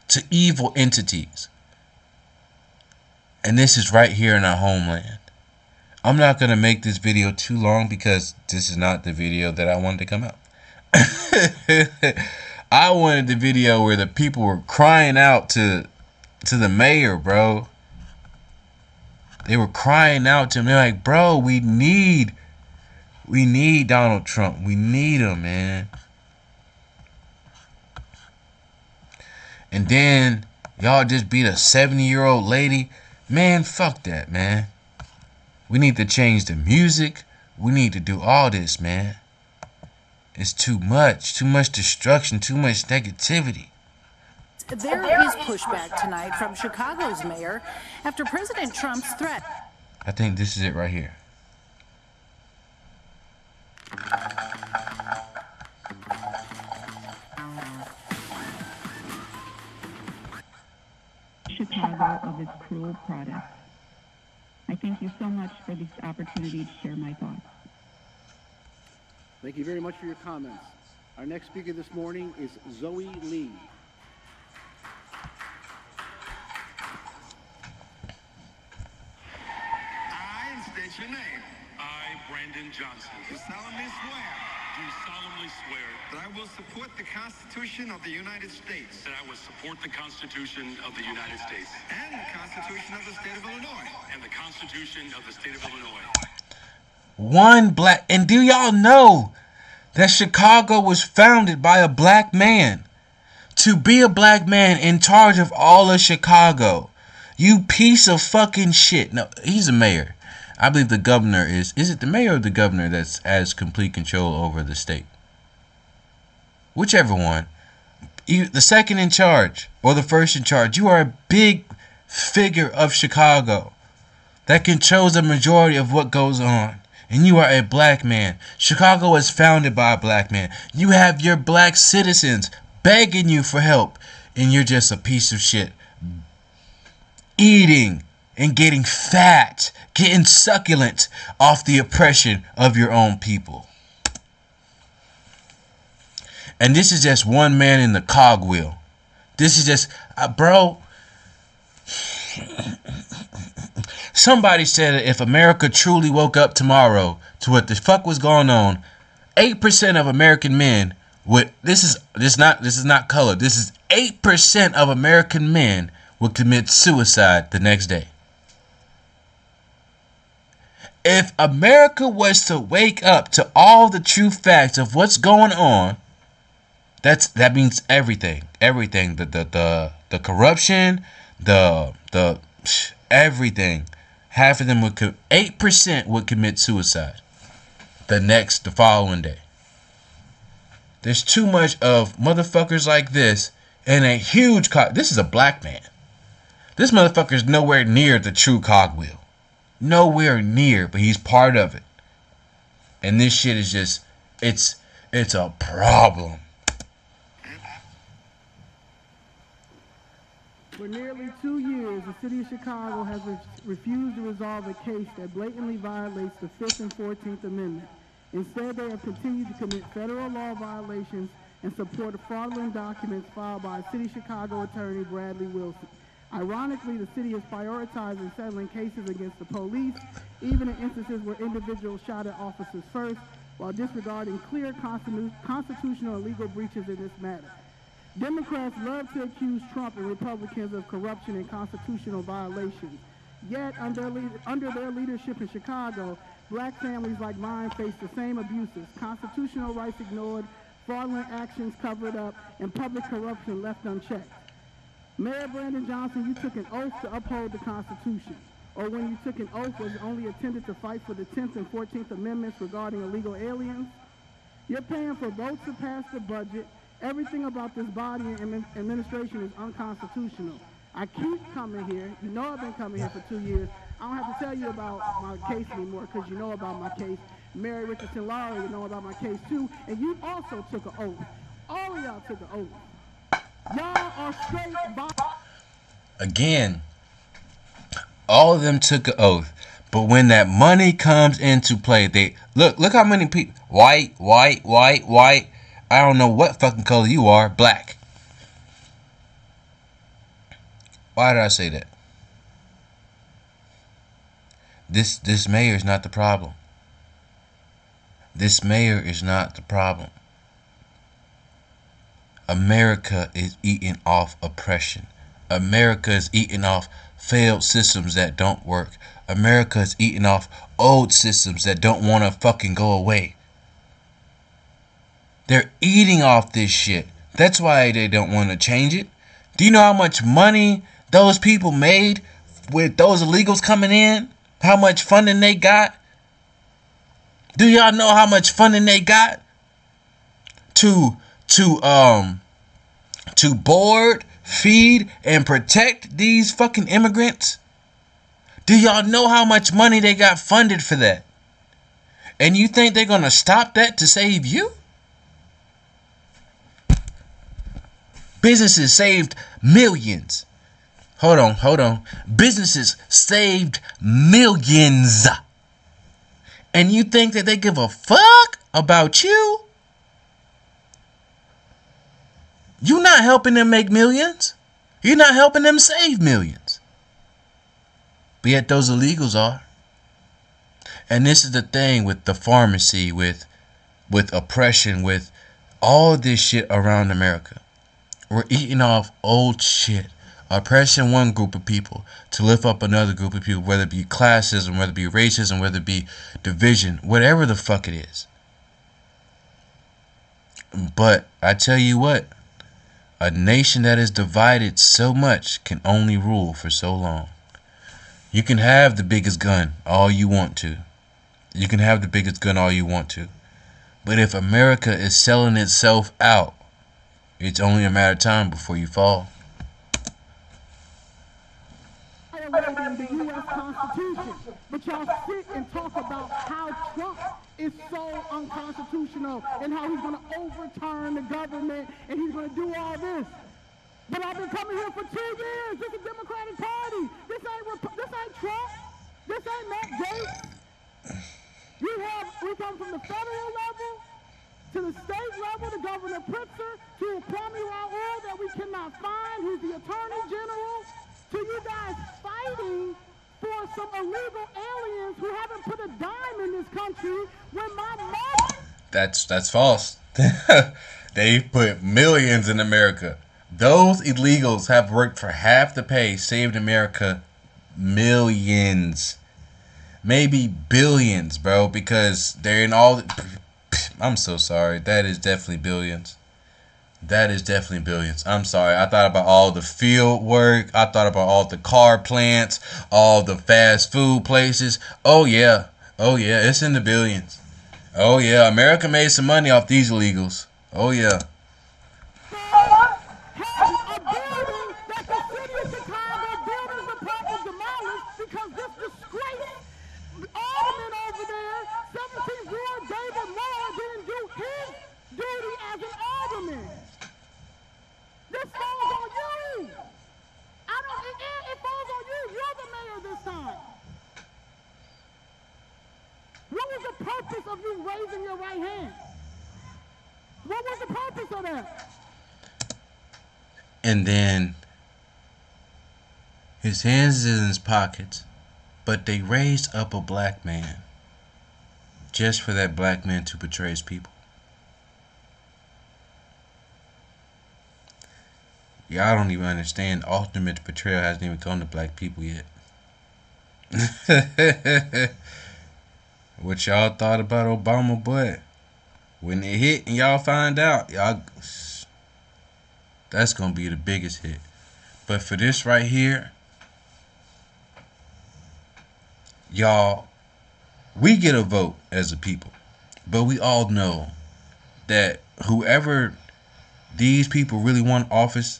to evil entities. And this is right here in our homeland. I'm not going to make this video too long because this is not the video that I wanted to come out. I wanted the video where the people were crying out to the mayor, bro. They were crying out to him. They're like, bro, we need Donald Trump. We need him, man. And then y'all just beat a 70-year-old lady. Man, fuck that, man. We need to change the music. We need to do all this, man. It's too much destruction, too much negativity. There is pushback tonight from Chicago's mayor after President Trump's threat. I think this is it right here. Chicago of its cruel products. I thank you so much for this opportunity to share my thoughts. Thank you very much for your comments. Our next speaker this morning is Zoe Lee. I state your name. I, Brandon Johnson. Do solemnly swear. Do solemnly swear. That I will support the Constitution of the United States. That I will support the Constitution of the United States. And the Constitution of the State of Illinois. And the Constitution of the State of Illinois. One black, and do y'all know that Chicago was founded by a black man? To be a black man in charge of all of Chicago. You piece of fucking shit. No, he's a mayor. I believe the governor is it the mayor or the governor that's has complete control over the state? Whichever one. The second in charge or the first in charge. You are a big figure of Chicago that controls the majority of what goes on. And you are a black man. Chicago was founded by a black man. You have your black citizens begging you for help. And you're just a piece of shit. Eating and getting fat. Getting succulent off the oppression of your own people. And this is just one man in the cogwheel. This is just, bro. Somebody said that if America truly woke up tomorrow to what the fuck was going on, 8% of American men would. This is not color. This is 8% of American men would commit suicide the next day. If America was to wake up to all the true facts of what's going on, that means everything. Everything. The corruption, the everything. Half of them 8% would commit suicide the following day. There's too much of motherfuckers like this and a huge this is a black man. This motherfucker's nowhere near the true cogwheel. Nowhere near, but he's part of it. And this shit is just, it's a problem. For nearly 2 years, the city of Chicago has refused to resolve a case that blatantly violates the 5th and 14th Amendment. Instead, they have continued to commit federal law violations and support fraudulent documents filed by City Chicago attorney Bradley Wilson. Ironically, the city is prioritizing settling cases against the police, even in instances where individuals shot at officers first, while disregarding clear constitutional and legal breaches in this matter. Democrats love to accuse Trump and Republicans of corruption and constitutional violations. Yet, under their leadership in Chicago, black families like mine face the same abuses, constitutional rights ignored, fraudulent actions covered up, and public corruption left unchecked. Mayor Brandon Johnson, you took an oath to uphold the Constitution. Or when you took an oath, was it only intended to fight for the 10th and 14th Amendments regarding illegal aliens? You're paying for votes to pass the budget. Everything about this body and administration is unconstitutional. I keep coming here. You know I've been coming here for 2 years. I don't have to tell you about my case anymore because you know about my case. Mary Richardson Lowry, you know about my case too. And you also took an oath. All of y'all took an oath. Y'all are straight Again, all of them took an oath. But when that money comes into play, they look how many people, white. I don't know what fucking color you are, black. Why did I say that? This mayor is not the problem. This mayor is not the problem. America is eating off oppression. America is eating off failed systems that don't work. America is eating off old systems that don't want to fucking go away. They're eating off this shit. That's why they don't want to change it. Do you know how much money those people made with those illegals coming in? How much funding they got? Do y'all know how much funding they got to board, feed, and protect these fucking immigrants? Do y'all know how much money they got funded for that? And you think they're gonna stop that to save you? Businesses saved millions. Hold on. Businesses saved millions. And you think that they give a fuck about you? You're not helping them make millions. You're not helping them save millions. But yet those illegals are. And this is the thing with the pharmacy, with oppression, with all this shit around America. We're eating off old shit. Oppressing one group of people to lift up another group of people, whether it be classism, whether it be racism, whether it be division, whatever the fuck it is. But I tell you what, a nation that is divided so much can only rule for so long. You can have the biggest gun all you want to. You can have the biggest gun all you want to. But if America is selling itself out, it's only a matter of time before you fall. In the U.S. Constitution, but y'all sit and talk about how Trump is so unconstitutional and how he's going to overturn the government and he's going to do all this. But I've been coming here for 2 years. This is the Democratic Party. This ain't Trump. This ain't Matt Gaetz. We come from the federal level to the state level to Governor Pritzker to Kwame Raoul that we cannot find, who's the Attorney General, to you guys fighting for some illegal aliens who haven't put a dime in this country when my mom... That's false. They put millions in America. Those illegals have worked for half the pay, saved America millions. Maybe billions, bro, because they're in all... I'm so sorry. That is definitely billions. That is definitely billions. I'm sorry. I thought about all the field work. I thought about all the car plants, all the fast food places. Oh, yeah. It's in the billions. Oh, yeah. America made some money off these illegals. Oh, yeah. What was the purpose of you raising your right hand? What was the purpose of that? And then his hands is in his pockets, but they raised up a black man just for that black man to betray his people. Y'all don't even understand. Ultimate betrayal hasn't even come to black people yet. What y'all thought about Obama, but when it hit and y'all find out, that's gonna be the biggest hit. But for this right here, y'all, we get a vote as a people, but we all know that whoever these people really want office,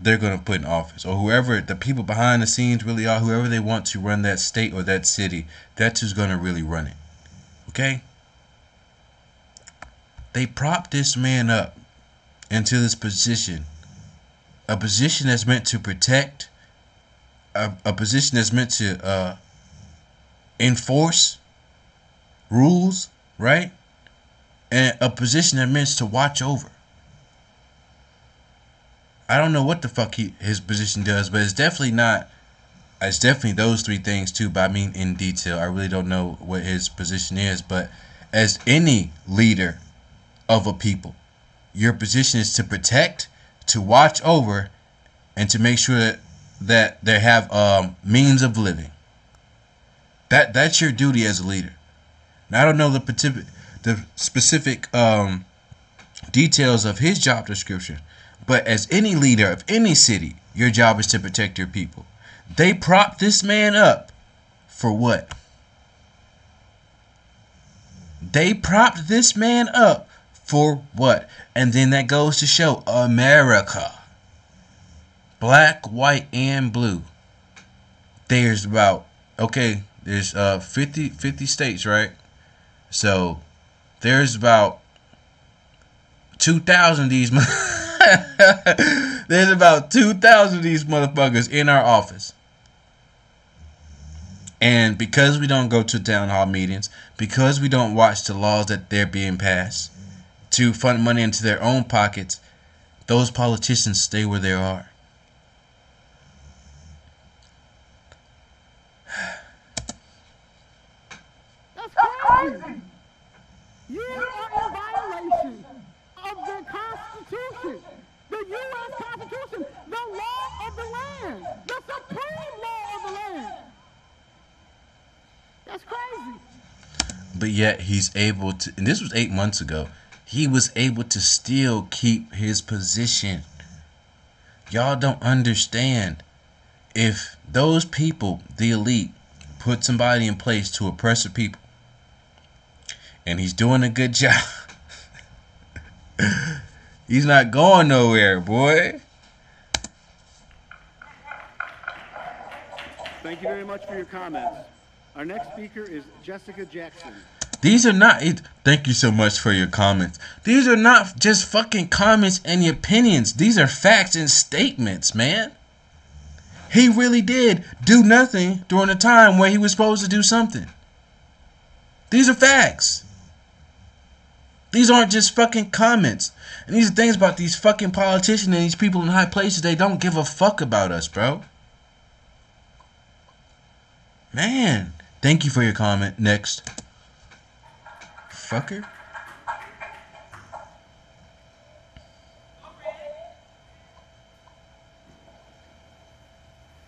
they're going to put in office. Or whoever the people behind the scenes really are, whoever they want to run that state or that city, that's who's going to really run it. Okay? They propped this man up into this position. A position that's meant to protect. A position that's meant to enforce rules, right? And a position that meant to watch over. I don't know what the fuck his position does, but it's definitely not. It's definitely those three things too, but I mean in detail. I really don't know what his position is, but as any leader of a people, your position is to protect, to watch over, and to make sure that they have means of living. That's your duty as a leader. Now, I don't know the specific details of his job description, but as any leader of any city, your job is to protect your people. They propped this man up for what? They propped this man up for what? And then that goes to show America. Black, white, and blue. There's about, okay, there's 50 states, right? So there's about 2,000 of these there's about 2,000 of these motherfuckers in our office. And because we don't go to town hall meetings, because we don't watch the laws that they're being passed to fund money into their own pockets, those politicians stay where they are. That's crazy. You are in violation of the Constitution, the U.S. Constitution, the law of the land, the supreme law of the land. That's crazy. But yet he's able to, and this was 8 months ago, he was able to still keep his position. Y'all don't understand. If those people, the elite, put somebody in place to oppress the people, and he's doing a good job, he's not going nowhere, boy. Thank you very much for your comments. Our next speaker is Jessica Jackson. These are not, thank you so much for your comments. These are not just fucking comments and opinions. These are facts and statements, man. He really did do nothing during a time where he was supposed to do something. These are facts. These aren't just fucking comments. And these are things about these fucking politicians and these people in high places. They don't give a fuck about us, bro. Man, thank you for your comment. Next. Fucker.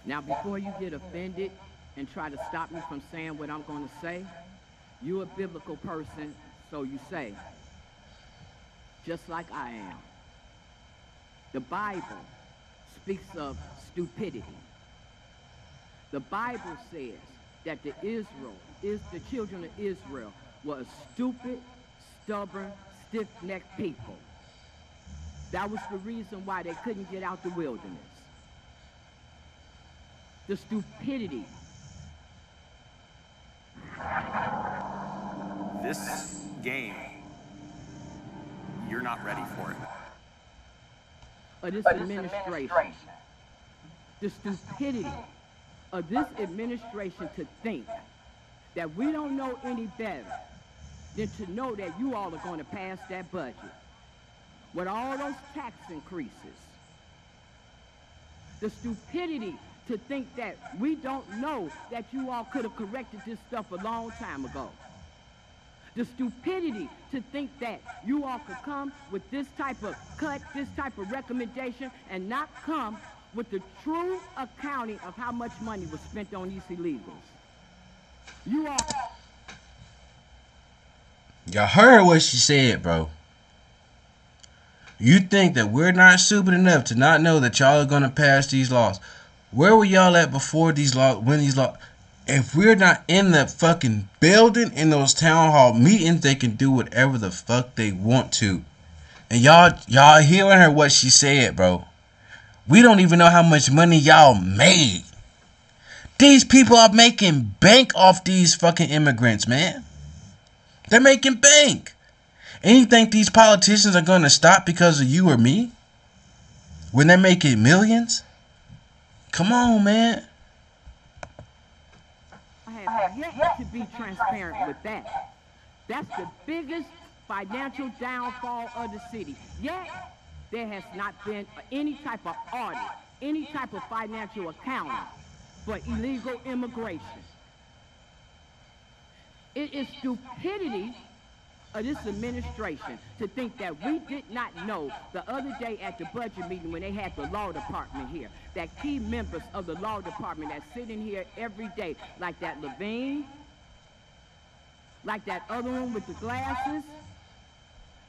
Now, before you get offended and try to stop me from saying what I'm going to say, you're a biblical person, so you say, just like I am. The Bible speaks of stupidity. The Bible says that the children of Israel were a stupid, stubborn, stiff-necked people. That was the reason why they couldn't get out the wilderness. The stupidity. This game, you're not ready for it. Of this administration. The stupidity of this administration to think that we don't know any better than to know that you all are going to pass that budget with all those tax increases. The stupidity to think that we don't know that you all could have corrected this stuff a long time ago. The stupidity to think that you all could come with this type of cut, this type of recommendation, and not come with the true accounting of how much money was spent on these illegals. You all... Y'all heard what she said, bro. You think that we're not stupid enough to not know that y'all are going to pass these laws. Where were y'all at before these laws, when these laws? If we're not in the fucking building, in those town hall meetings, they can do whatever the fuck they want to. And y'all hearing her what she said, bro. We don't even know how much money y'all made. These people are making bank off these fucking immigrants, man. They're making bank. And you think these politicians are going to stop because of you or me? When they're making millions? Come on, man. I have yet to be transparent with that. That's the biggest financial downfall of the city. Yet, there has not been any type of audit, any type of financial accounting for illegal immigration. It is stupidity of this administration to think that we did not know the other day at the budget meeting when they had the law department here, that key members of the law department that sit in here every day, like that Levine, like that other one with the glasses,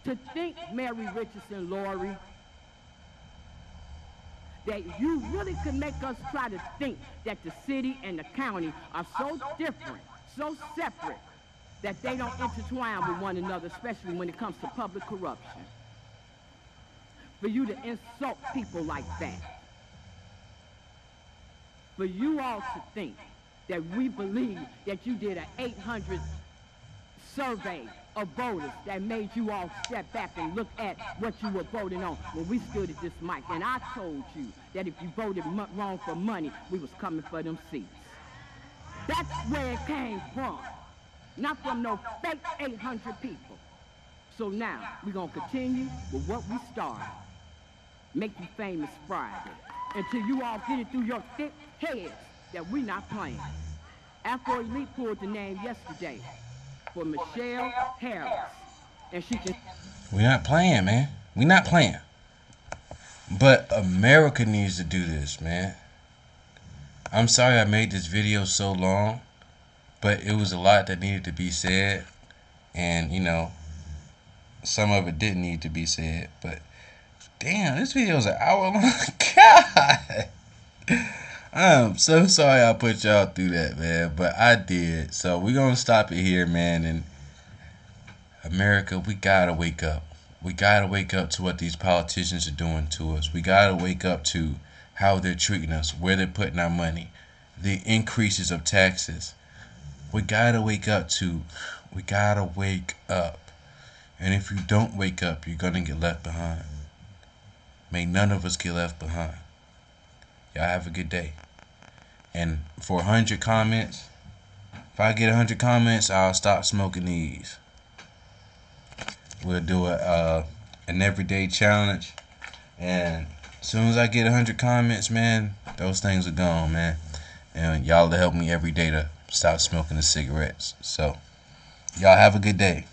to think, Mary Richardson Laurie, that you really could make us try to think that the city and the county are so different, so separate, that they don't intertwine with one another, especially when it comes to public corruption. For you to insult people like that. For you all to think that we believe that you did an 800 survey of voters that made you all step back and look at what you were voting on when we stood at this mic. And I told you that if you voted wrong for money, we was coming for them seats. That's where it came from. Not from no fake 800 people. So now, we're going to continue with what we started. Make you famous Friday. Until you all get it through your thick heads that we're not playing. Afro Elite pulled the name yesterday for Michelle Harris. And she can... We're not playing, man. We're not playing. But America needs to do this, man. I'm sorry I made this video so long, but it was a lot that needed to be said. And, you know, some of it didn't need to be said. But, damn, this video is an hour long. God! I'm so sorry I put y'all through that, man. But I did. So we're going to stop it here, man. And America, we got to wake up. We got to wake up to what these politicians are doing to us. We got to wake up to how they're treating us, where they're putting our money, the increases of taxes. We got to wake up to, we got to wake up. And if you don't wake up, you're going to get left behind. May none of us get left behind. Y'all have a good day. And for 100 comments, if I get 100 comments, I'll stop smoking these. We'll do an everyday challenge. And as soon as I get 100 comments, man, those things are gone, man. And y'all to help me every day to stop smoking the cigarettes. So, y'all have a good day.